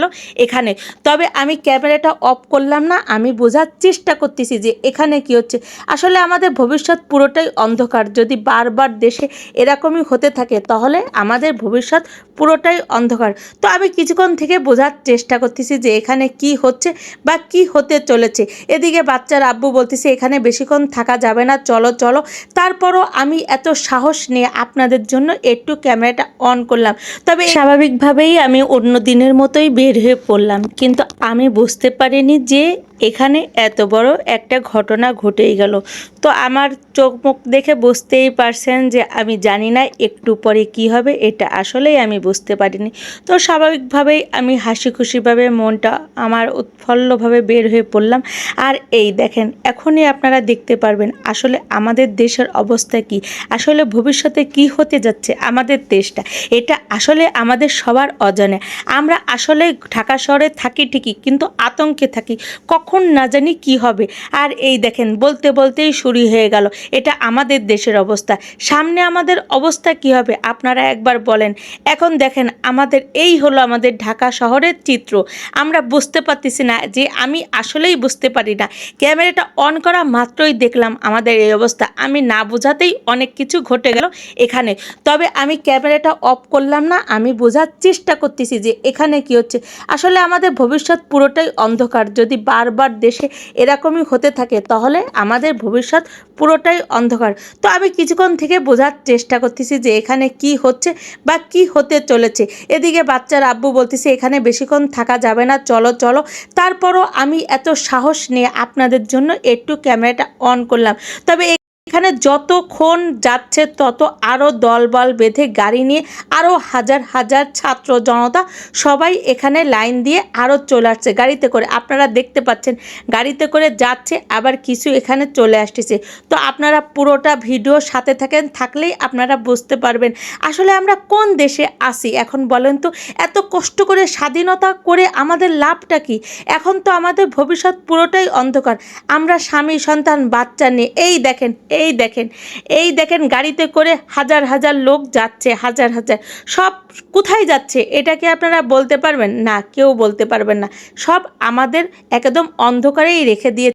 গেল এখানে। তবে আমি ক্যামেরাটা অফ করলাম না, আমি বোঝার চেষ্টা করতেছি যে এখানে কি হচ্ছে। আসলে আমাদের ভবিষ্যৎ পুরোটাই অন্ধকার। যদি বারবার দেশে এরকমই হতে থাকে তাহলে আমাদের ভবিষ্যৎ পুরোটাই অন্ধকার। তো আমি কিছুক্ষণ থেকে বোঝার চেষ্টা করতেছি যে এখানে কি হচ্ছে বা কি হতে চলেছে। এদিকে বাচ্চার আব্বু বলতেছে এখানে বেশিক্ষণ থাকা যাবে না, চলো চলো। তারপরও আমি এত সাহস নিয়ে আপনাদের জন্য একটু ক্যামেরাটা অন করলাম। তবে স্বাভাবিকভাবেই আমি অন্য দিনের মতোই বের হয়ে পড়লাম, কিন্তু আমি বুঝতে পারিনি যে এখানে এত বড় একটা ঘটনা ঘটেই গেল। তো আমার চোখ মুখ দেখে বুঝতেই পারছেন যে আমি জানি না একটু পরে কি হবে, এটা আসলেই আমি বুঝতে পারিনি। তো স্বাভাবিকভাবেই আমি হাসি খুশিভাবে মনটা আমার উৎফুল্লভাবে বের হয়ে পড়লাম। আর এই দেখেন, এখনই আপনারা দেখতে পারবেন আসলে আমাদের দেশের অবস্থা কি, আসলে ভবিষ্যতে কি হতে যাচ্ছে আমাদের দেশটা। এটা আসলে আমাদের সবার অজানে। আমরা আসলে ঢাকা শহরে থাকি ঠিকই, কিন্তু আতঙ্কে থাকি, কখন না জানি কি হবে। আর এই দেখেন, বলতে বলতেই শুরু হয়ে গেল। এটা আমাদের দেশের অবস্থা, সামনে আমাদের অবস্থা কি হবে আপনারা একবার বলেন। এখন দেখেন, এই হলো আমাদের ঢাকা শহরের চিত্র। আমরা বুঝতে পারতেছি না যে, আমি আসলেই বুঝতে পারি না। ক্যামেরাটা অন করা মাত্রই দেখলাম আমাদের এই অবস্থা। আমি না বোঝাতেই অনেক কিছু ঘটে গেল এখানে। তবে আমি ক্যামেরাটা অফ করলাম না, আমি বোঝার চেষ্টা করতেছি যে এখানে কি হচ্ছে। আসলে আমাদের ভবিষ্যৎ পুরোটাই অন্ধকার। যদি বারবার দেশে এরকমই হতে থাকে তাহলে আমাদের ভবিষ্যৎ পুরোটাই অন্ধকার। তো আমি কিছুক্ষণ থেকে বোঝার চেষ্টা করতেছি যে এখানে কি হচ্ছে বা কি হতে চলেছে। এদিকে বাচ্চার আব্বু বলতেছে এখানে বেশিক্ষণ থাকা যাবে না, চলো চলো। তারপরও আমি এত সাহস নিয়ে আপনাদের জন্য একটু ক্যামেরাটা অন করলাম। তবে এখানে যতক্ষণ যাচ্ছে তত আরও দলবল বেঁধে গাড়ি নিয়ে আরও হাজার হাজার ছাত্র জনতা সবাই এখানে লাইন দিয়ে আরও চলে আসছে গাড়িতে করে। আপনারা দেখতে পাচ্ছেন গাড়িতে করে যাচ্ছে, আবার কিছু এখানে চলে আসতেছে। তো আপনারা পুরোটা ভিডিও সাথে থাকলেই আপনারা বুঝতে পারবেন আসলে আমরা কোন দেশে আছি। এখন বলেন তো, এত কষ্ট করে স্বাধীনতা করে আমাদের লাভটা কি? এখন তো আমাদের ভবিষ্যৎ পুরোটাই অন্ধকার। আমরা স্বামী সন্তান বাচ্চা নিয়ে এই দেখেন গাড়িতে করে হাজার হাজার লোক যাচ্ছে, হাজার হাজার। সব কোথায় যাচ্ছে এটা কি আপনারা বলতে পারবেন? না, কেউ বলতে পারবেন না। সব আমাদের একদম অন্ধকারেই রেখে দিয়ে